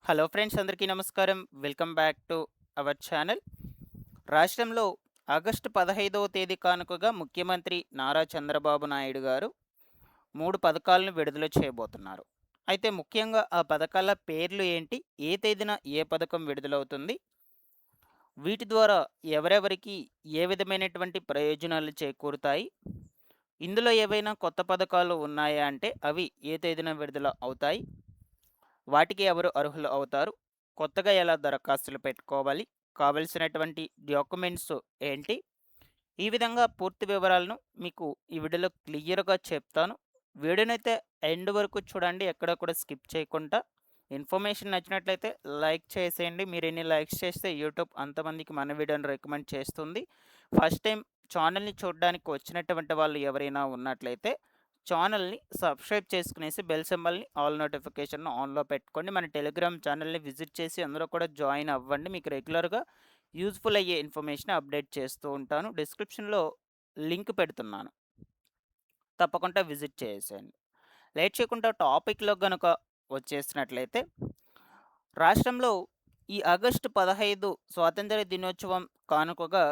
Hello friends, అందరికీ నమస్కారం. Welcome back to our channel. రాష్ట్రంలో ఆగస్టు 15వ తేదీ కానుకగా ముఖ్యమంత్రి నారా చంద్రబాబు నాయుడు గారు 3 పథకాలను విడుదల చేయబోతున్నారు. అయితే ముఖ్యంగా ఆ పథకాల పేర్లు ఏంటి? ఏ తేదీన ఏ పథకం విడుదలవుతుంది? వీటి ద్వారా ఎవరెవరికి ఏ విధమైనటువంటి ప్రయోజనాలు చేకూరుతాయి? ఇందులో ఏవైనా కొత్త పథకాలు ఉన్నాయా అంటే అవి ఏ తేదీన విడుదల అవుతాయి? వాటికి ఎవరు అర్హులు అవుతారు? కొత్తగా ఎలా దరఖాస్తులు పెట్టుకోవాలి? కావలసినటువంటి డాక్యుమెంట్స్ ఏంటి? ఈ విధంగా పూర్తి వివరాలను మీకు ఈ వీడియోలో క్లియర్‌గా చెప్తాను. వీడియోనైతే ఎండ్ వరకు చూడండి. ఎక్కడ కూడా స్కిప్ చేయకుండా. ఇన్ఫర్మేషన్ నచ్చినట్లయితే లైక్ చేసేయండి. మీరెన్ని లైక్స్ చేస్తే యూట్యూబ్ అంతమందికి మన వీడియోని రికమెండ్ చేస్తుంది. ఫస్ట్ టైం ఛానల్‌ని చూడడానికి వచ్చినటువంటి వాళ్ళు ఎవరైనా ఉన్నట్లయితే ఛానల్‌ని సబ్స్క్రైబ్ చేసుకునేసి బెల్ సింబల్‌ని ఆల్ నోటిఫికేషన్‌ను ఆన్‌లో పెట్టుకోండి. మన టెలిగ్రామ్ ఛానల్‌ని విజిట్ చేసి అందులో కూడా జాయిన్ అవ్వండి. మీకు రెగ్యులర్‌గా యూజ్‌ఫుల్ అయ్యే ఇన్ఫర్మేషన్ అప్డేట్ చేస్తూ ఉంటాను. డిస్క్రిప్షన్‌లో లింక్ పెడుతున్నాను. తప్పకుండా విజిట్ చేసేయండి. లేట్ చేయకుండా టాపిక్‌లో గనుక వచ్చేసినట్లయితే, రాష్ట్రంలో ఈ ఆగస్టు 15 స్వాతంత్ర దినోత్సవం కానుకగా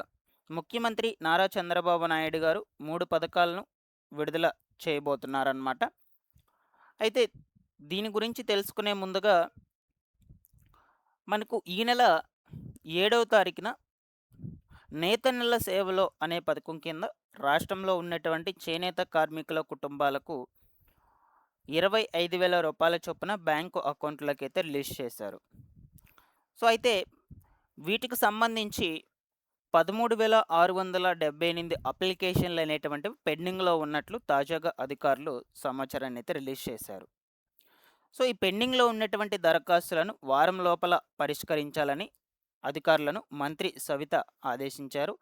ముఖ్యమంత్రి నారా చంద్రబాబు నాయుడు గారు 3 పథకాలను విడుదల చేయబోతున్నారనమాట. అయితే దీని గురించి తెలుసుకునే ముందుగా మనకు ఈ నెల 7వ తారీఖున నేతన్నల సేవలో అనే పథకం కింద రాష్ట్రంలో ఉన్నటువంటి చేనేత కార్మికుల కుటుంబాలకు రూ. 25,000 చొప్పున బ్యాంకు అకౌంట్‌లకైతే రిలీజ్ చేశారు. సో, అయితే వీటికి సంబంధించి 13,678 అప్లికేషన్‌లనేటువంటివి పెండింగ్‌లో ఉన్నట్లు తాజాగా అధికారులు సమాచారాన్నయితే రిలీజ్ చేశారు. సో, ఈ పెండింగ్‌లో ఉన్నటువంటి దరఖాస్తులను వారం లోపల పరిష్కరించాలని అధికారులను మంత్రి సవిత ఆదేశించారు.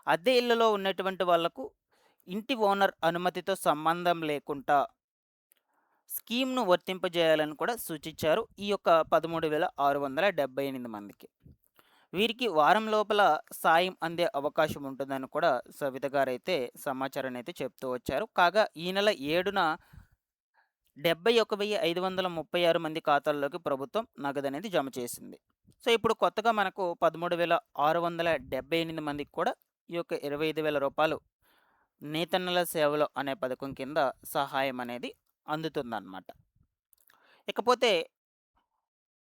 అద్దె ఇళ్లలో ఉన్నటువంటి వాళ్లకు ఇంటి ఓనర్ అనుమతితో సంబంధం లేకుండా స్కీమ్‌ను వర్తింపజేయాలని కూడా సూచించారు. ఈ యొక్క 13,678 మందికి. వీరికి వారం లోపల సాయం అందే అవకాశం ఉంటుందని కూడా సవిత గారైతే సమాచారాన్ని అయితే చెప్తూ వచ్చారు. కాగా ఈ నెల 7న 71,536 మంది ఖాతాల్లోకి ప్రభుత్వం నగదనేది జమ చేసింది. సో, ఇప్పుడు కొత్తగా మనకు 13,678 మందికి కూడా ఈ యొక్క రూ. 25,000 నేతన్నల సేవలో అనే పథకం కింద సహాయం అనేది అందుతుందన్నమాట. ఇకపోతే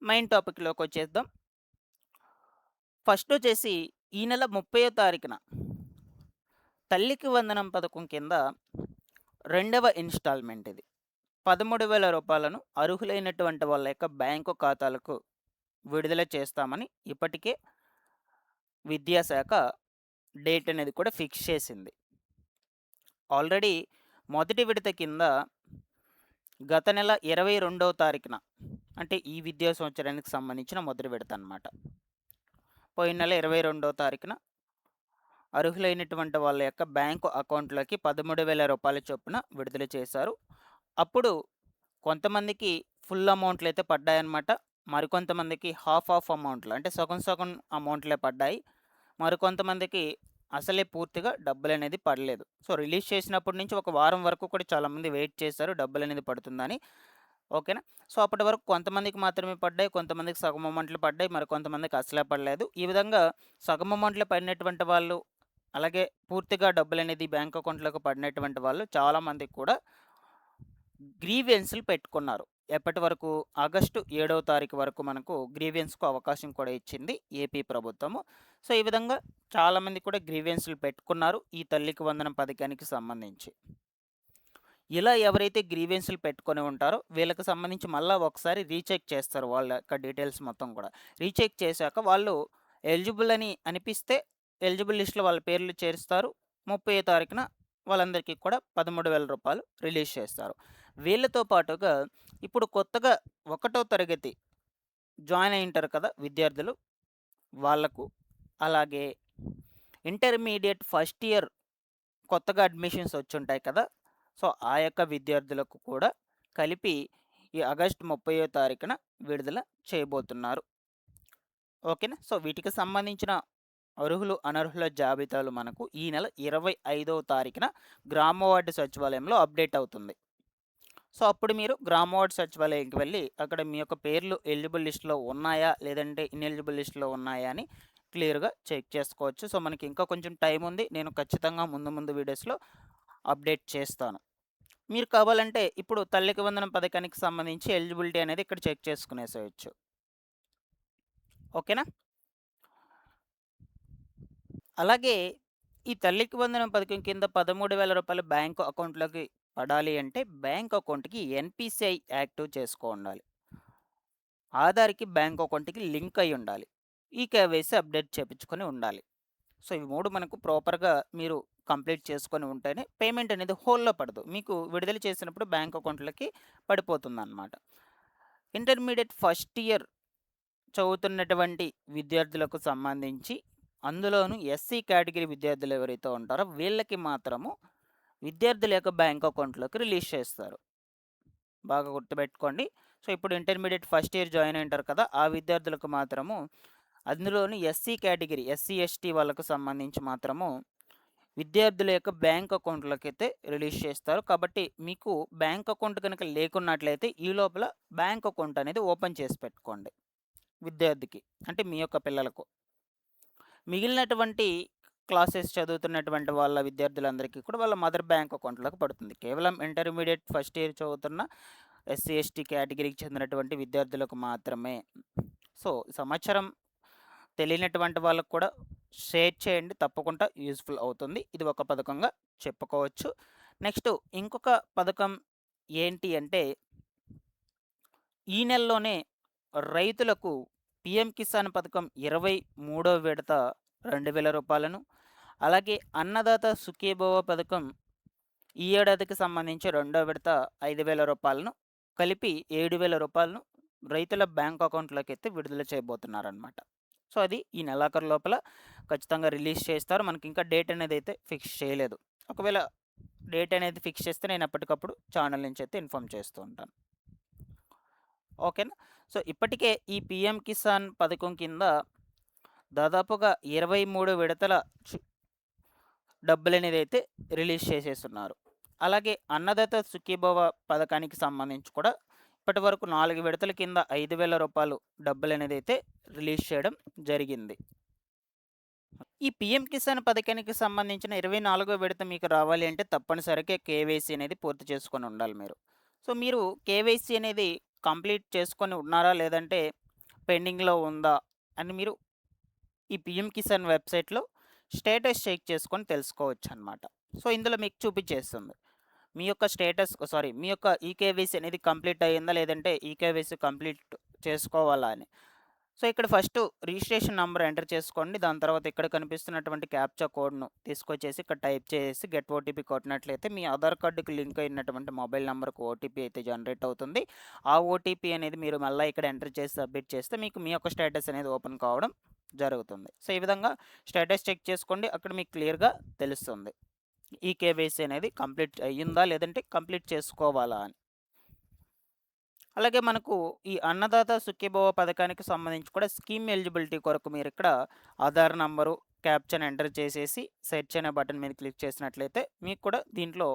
మెయిన్ టాపిక్‌లోకి వచ్చేద్దాం. ఫస్ట్ వచ్చేసి ఈ నెల 30వ తారీఖున తల్లికి వందనం పథకం కింద రెండవ ఇన్‌స్టాల్‌మెంట్ ఇది. రూ. 13,000 అర్హులైనటువంటి వాళ్ళ యొక్క బ్యాంకు ఖాతాలకు విడుదల చేస్తామని ఇప్పటికే విద్యాశాఖ డేట్ అనేది కూడా ఫిక్స్ చేసింది. ఆల్రెడీ మొదటి విడత కింద గత నెల 22వ తారీఖున అంటే ఈ విద్యా సంవత్సరానికి సంబంధించిన మొదటి విడత అన్నమాట. పోయిన నెల 22వ తారీఖున అర్హులైనటువంటి వాళ్ళ యొక్క బ్యాంకు అకౌంట్‌లోకి రూ. 13,000 చొప్పున విడుదల చేశారు. అప్పుడు కొంతమందికి ఫుల్ అమౌంట్‌లయితే పడ్డాయన్నమాట. మరికొంతమందికి హాఫ్ అమౌంట్‌లు అంటే సగం సగం అమౌంట్‌లే పడ్డాయి. మరికొంతమందికి అసలే పూర్తిగా డబ్బులనేది పడలేదు. సో, రిలీజ్ చేసినప్పటి నుంచి ఒక వారం వరకు కూడా చాలామంది వెయిట్ చేశారు డబ్బులనేది పడుతుందని. ఓకేనా. సో, అప్పటి వరకు కొంతమందికి మాత్రమే పడ్డాయి. కొంతమందికి సగం అమౌంట్‌లు పడ్డాయి. మరికొంతమందికి అసలే పడలేదు. ఈ విధంగా సగం అమౌంట్‌లు పడినటువంటి వాళ్ళు, అలాగే పూర్తిగా డబ్బులనేది బ్యాంక్ అకౌంట్‌లోకి పడినటువంటి వాళ్ళు చాలామందికి కూడా గ్రీవెన్స్‌లు పెట్టుకున్నారు. ఎప్పటి వరకు? ఆగస్టు 7వ తారీఖు వరకు మనకు గ్రీవెన్స్‌కు అవకాశం కూడా ఇచ్చింది ఏపీ ప్రభుత్వము. సో, ఈ విధంగా చాలామంది కూడా గ్రీవెన్స్‌లు పెట్టుకున్నారు ఈ తల్లికి వందనం పథకానికి సంబంధించి. ఇలా ఎవరైతే గ్రీవెన్స్‌లు పెట్టుకొని ఉంటారో వీళ్ళకి సంబంధించి మళ్ళా ఒకసారి రీచెక్ చేస్తారు వాళ్ళ యొక్క డీటెయిల్స్ మొత్తం కూడా. రీచెక్ చేశాక వాళ్ళు ఎలిజిబుల్ అని అనిపిస్తే ఎలిజిబుల్ లిస్ట్‌లో వాళ్ళ పేర్లు చేరుస్తారు. 30వ తారీఖున వాళ్ళందరికీ కూడా రూ. 13,000 రిలీజ్ చేస్తారు. వీళ్ళతో పాటుగా ఇప్పుడు కొత్తగా 1వ తరగతి జాయిన్ అయ్యి ఉంటారు కదా విద్యార్థులు, వాళ్ళకు, అలాగే ఇంటర్మీడియేట్ ఫస్ట్ ఇయర్ కొత్తగా అడ్మిషన్స్ వచ్చుంటాయి కదా! సో, ఆ యొక్క విద్యార్థులకు కూడా కలిపి ఈ ఆగస్టు 30వ తారీఖున విడుదల చేయబోతున్నారు. ఓకేనా. సో, వీటికి సంబంధించిన అర్హులు, అనర్హుల జాబితాలు మనకు ఈ నెల 25వ తారీఖున గ్రామ వార్డు సచివాలయంలో అప్డేట్ అవుతుంది. సో అప్పుడు మీరు గ్రామ వార్డ్ సచివాలయంకి వెళ్ళి అక్కడ మీ యొక్క పేర్లు ఎలిజిబుల్ లిస్టులో ఉన్నాయా లేదంటే ఇన్ఎలిజిబుల్ లిస్టులో ఉన్నాయా అని క్లియర్గా చెక్ చేసుకోవచ్చు. సో మనకి ఇంకా కొంచెం టైం ఉంది. నేను ఖచ్చితంగా ముందు వీడియోస్లో అప్డేట్ చేస్తాను. మీరు కావాలంటే ఇప్పుడు తల్లికి వందనం పథకానికి సంబంధించి ఎలిజిబిలిటీ అనేది ఇక్కడ చెక్ చేసుకునేసేయచ్చు. ఓకేనా? అలాగే ఈ తల్లికి వందనం పథకం కింద 13,000 రూపాయలు బ్యాంకు అకౌంట్లోకి పడాలి అంటే బ్యాంక్ అకౌంట్కి ఎన్పిసిఐ యాక్టివ్ ఉండాలి. ఆధార్కి బ్యాంక్ అకౌంట్కి లింక్ అయి ఉండాలి. ఈ కేవైసీ అప్డేట్ చేయించుకొని ఉండాలి. సో ఇవి 3 మనకు ప్రాపర్గా మీరు కంప్లీట్ చేసుకొని ఉంటేనే పేమెంట్ అనేది హోల్డ్లో పడదు. మీకు విడుదల చేసినప్పుడు బ్యాంక్ అకౌంట్లకి పడిపోతుందన్నమాట. ఇంటర్మీడియట్ ఫస్ట్ ఇయర్ చదువుతున్నటువంటి విద్యార్థులకు సంబంధించి అందులోనూ ఎస్సీ కేటగిరీ విద్యార్థులు ఎవరైతే ఉంటారో వీళ్ళకి మాత్రము విద్యార్థుల యొక్క బ్యాంక్ అకౌంట్లోకి రిలీజ్ చేస్తారు. బాగా గుర్తుపెట్టుకోండి. సో ఇప్పుడు ఇంటర్మీడియట్ ఫస్ట్ ఇయర్ జాయిన్ అయింటారు కదా, ఆ విద్యార్థులకు మాత్రము అందులోని ఎస్సీ కేటగిరీ ఎస్సీ ఎస్టీ వాళ్ళకు సంబంధించి మాత్రము విద్యార్థుల యొక్క బ్యాంక్ అకౌంట్లోకి అయితే రిలీజ్ చేస్తారు. కాబట్టి మీకు బ్యాంక్ అకౌంట్ కనుక లేకున్నట్లయితే ఈ లోపల బ్యాంక్ అకౌంట్ అనేది ఓపెన్ చేసి పెట్టుకోండి విద్యార్థికి, అంటే మీ యొక్క పిల్లలకు. మిగిలినటువంటి క్లాసెస్ చదువుతున్నటువంటి వాళ్ళ విద్యార్థులందరికీ కూడా వాళ్ళ మదర్ బ్యాంక్ అకౌంట్లోకి పడుతుంది. కేవలం ఇంటర్మీడియట్ ఫస్ట్ ఇయర్ చదువుతున్న ఎస్సీ ఎస్టీ కేటగిరీకి చెందినటువంటి విద్యార్థులకు మాత్రమే. సో సమాచారం తెలియనటువంటి వాళ్ళకు కూడా షేర్ చేయండి, తప్పకుండా యూజ్ఫుల్ అవుతుంది. ఇది ఒక పథకంగా చెప్పుకోవచ్చు. నెక్స్ట్ ఇంకొక పథకం ఏంటి అంటే ఈ నెలలోనే రైతులకు పిఎం కిసాన్ పథకం 23వ విడత 2,000 రూపాయలను, అలాగే అన్నదాత సుఖీభవ పథకం ఈ ఏడాదికి సంబంధించి 2వ విడత 5,000 రూపాయలను కలిపి 7,000 రూపాయలను రైతుల బ్యాంక్ అకౌంట్లోకి అయితే విడుదల చేయబోతున్నారనమాట. సో అది ఈ నెలాఖరు లోపల ఖచ్చితంగా రిలీజ్ చేస్తారు. మనకి ఇంకా డేట్ అనేది అయితే ఫిక్స్ చేయలేదు. ఒకవేళ డేట్ అనేది ఫిక్స్ చేస్తే నేను ఎప్పటికప్పుడు ఛానల్ నుంచి అయితే ఇన్ఫామ్ చేస్తూ ఉంటాను. ఓకేనా? సో ఇప్పటికే ఈ పిఎం కిసాన్ పథకం కింద దాదాపుగా 23 విడతల డబ్బులు అనేది అయితే రిలీజ్ చేసేస్తున్నారు. అలాగే అన్నదాత సుఖీభవ పథకానికి సంబంధించి కూడా ఇప్పటి వరకు 4 విడతల కింద 5,000 రూపాయలు డబ్బులు అనేది అయితే రిలీజ్ చేయడం జరిగింది. ఈ పిఎం కిసాన్ పథకానికి సంబంధించిన 24వ విడత మీకు రావాలి అంటే తప్పనిసరిగా కేవైసీ అనేది పూర్తి చేసుకొని ఉండాలి మీరు. సో మీరు కేవైసీ అనేది కంప్లీట్ చేసుకొని ఉన్నారా లేదంటే పెండింగ్లో ఉందా అని మీరు ఈ పిఎం కిసాన్ వెబ్సైట్లో స్టేటస్ చెక్ చేసుకొని తెలుసుకోవచ్చు అనమాట. సో ఇందులో మీకు చూపించేస్తుంది మీ యొక్క స్టేటస్, మీ యొక్క ఈకేవైసీ అనేది కంప్లీట్ అయ్యిందా లేదంటే ఈకేవైసీ కంప్లీట్ చేసుకోవాలా అని. సో ఇక్కడ ఫస్ట్ రిజిస్ట్రేషన్ నెంబర్ ఎంటర్ చేసుకోండి. దాని తర్వాత ఇక్కడ కనిపిస్తున్నటువంటి క్యాప్చా కోడ్ను తీసుకొచ్చేసి ఇక్కడ టైప్ చేసి గెట్ ఓటీపీ కొట్టినట్లయితే మీ ఆధార్ కార్డుకి లింక్ అయినటువంటి మొబైల్ నెంబర్కు ఓటీపీ అయితే జనరేట్ అవుతుంది. ఆ ఓటీపీ అనేది మీరు మళ్ళీ ఇక్కడ ఎంటర్ చేసి సబ్మిట్ చేస్తే మీకు మీ యొక్క స్టేటస్ అనేది ఓపెన్ కావడం జరుగుతుంది. సో ఈ విధంగా స్టేటస్ చెక్ చేసుకోండి, అక్కడ మీకు క్లియర్గా తెలుస్తుంది ఈ కేవైసీ అనేది కంప్లీట్ అయ్యిందా లేదంటే కంప్లీట్ చేసుకోవాలా అని. అలాగే మనకు ఈ అన్నదాత సుఖీభవ పథకానికి సంబంధించి కూడా స్కీమ్ ఎలిజిబిలిటీ కొరకు మీరు ఇక్కడ ఆధార్ నంబరు క్యాప్చన్ ఎంటర్ చేసేసి సెర్చ్ అనే బటన్ మీద క్లిక్ చేసినట్లయితే మీకు కూడా దీంట్లో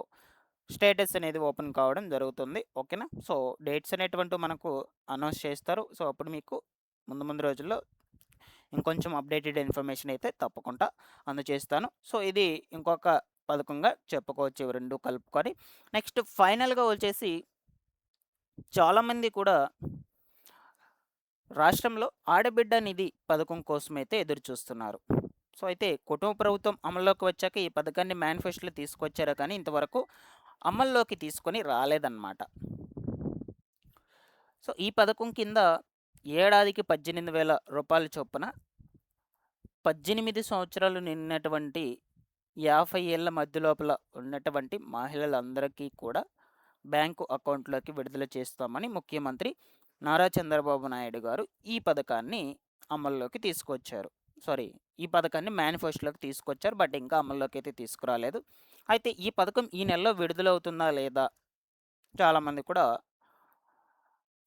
స్టేటస్ అనేది ఓపెన్ కావడం జరుగుతుంది. ఓకేనా? సో డేట్స్ అనేటువంటి మనకు అనౌన్స్ చేస్తారు. సో అప్పుడు మీకు ముందు రోజుల్లో ఇంకొంచెం అప్డేటెడ్ ఇన్ఫర్మేషన్ అయితే తప్పకుండా అందజేస్తాను. సో ఇది ఇంకొక పథకంగా చెప్పుకోవచ్చు ఇవి రెండు కలుపుకొని. నెక్స్ట్ ఫైనల్గా వచ్చేసి చాలామంది కూడా రాష్ట్రంలో ఆడబిడ్డ నిధి పథకం కోసం అయితే ఎదురు చూస్తున్నారు. సో అయితే కుటుంబ ప్రభుత్వం అమల్లోకి వచ్చాక ఈ పథకాన్ని మేనిఫెస్టోలో తీసుకొచ్చారు, కానీ ఇంతవరకు అమల్లోకి తీసుకొని రాలేదన్నమాట. సో ఈ పథకం కింద ఏడాదికి 18,000 రూపాయల చొప్పున 18 సంవత్సరాలు నిన్నటువంటి 50 ఏళ్ల మధ్య లోపల ఉన్నటువంటి మహిళలందరికీ కూడా బ్యాంకు అకౌంట్లోకి విడుదల చేస్తామని ముఖ్యమంత్రి నారా చంద్రబాబు నాయుడు గారు ఈ పథకాన్ని అమల్లోకి తీసుకొచ్చారు. ఈ పథకాన్ని మేనిఫెస్టోలోకి తీసుకొచ్చారు, బట్ ఇంకా అమల్లోకి అయితే తీసుకురాలేదు. అయితే ఈ పథకం ఈ నెలలో విడుదలవుతుందా లేదా చాలామంది కూడా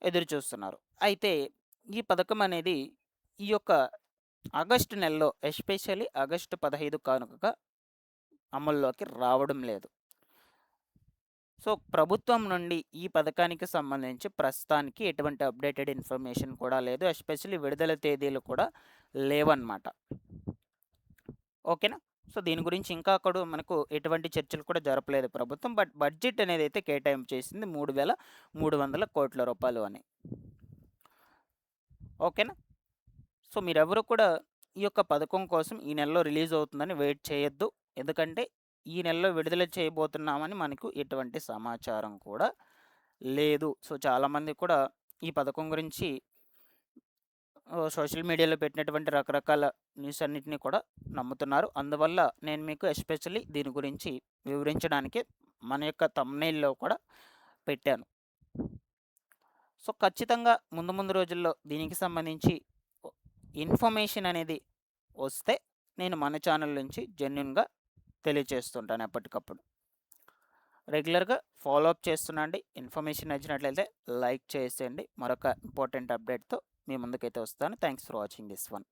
ఎదురు చూస్తున్నారు. అయితే ఈ పథకం అనేది ఈ యొక్క ఆగస్టు నెలలో ఎస్పెషల్లీ ఆగస్టు 15 కానుకగా అమల్లోకి రావడం లేదు. సో ప్రభుత్వం నుండి ఈ పథకానికి సంబంధించి ప్రస్తుతానికి ఎటువంటి అప్డేటెడ్ ఇన్ఫర్మేషన్ కూడా లేదు. ఎస్పెషల్లీ విడుదల తేదీలు కూడా లేవన్నమాట. ఓకేనా. సో దీని గురించి ఇంకా కూడా మనకు ఎటువంటి చర్చలు కూడా జరపలేదు ప్రభుత్వం. బట్ బడ్జెట్ అనేది అయితే కేటాయింపు చేసింది 3,300 కోట్ల రూపాయలు అని. ఓకేనా. సో మీరెవరు కూడా ఈ యొక్క పథకం కోసం ఈ నెలలో రిలీజ్ అవుతుందని వెయిట్ చేయొద్దు. ఎందుకంటే ఈ నెలలో విడుదల చేయబోతున్నామని మనకు ఎటువంటి సమాచారం కూడా లేదు. సో చాలామంది కూడా ఈ పథకం గురించి సోషల్ మీడియాలో పెట్టినటువంటి రకరకాల న్యూస్ అన్నిటిని కూడా నమ్ముతున్నారు. అందువల్ల నేను మీకు ఎస్పెషల్లీ దీని గురించి వివరించడానికి మన యొక్క థంబ్‌నెయిల్‌లో కూడా పెట్టాను. సో ఖచ్చితంగా ముందు రోజుల్లో దీనికి సంబంధించి ఇన్ఫర్మేషన్ అనేది వస్తే నేను మన ఛానల్ నుంచి జెన్యూన్‌గా తెలియచేస్తుంటాను ఎప్పటికప్పుడు. రెగ్యులర్‌గా ఫాలో అప్ చేస్తున్నాండి. ఇన్ఫర్మేషన్ నచ్చినట్లయితే లైక్ చేసేయండి. మరొక ఇంపార్టెంట్ అప్డేట్‌తో మీ ముందుకైతే వస్తాను. Thanks for watching this one.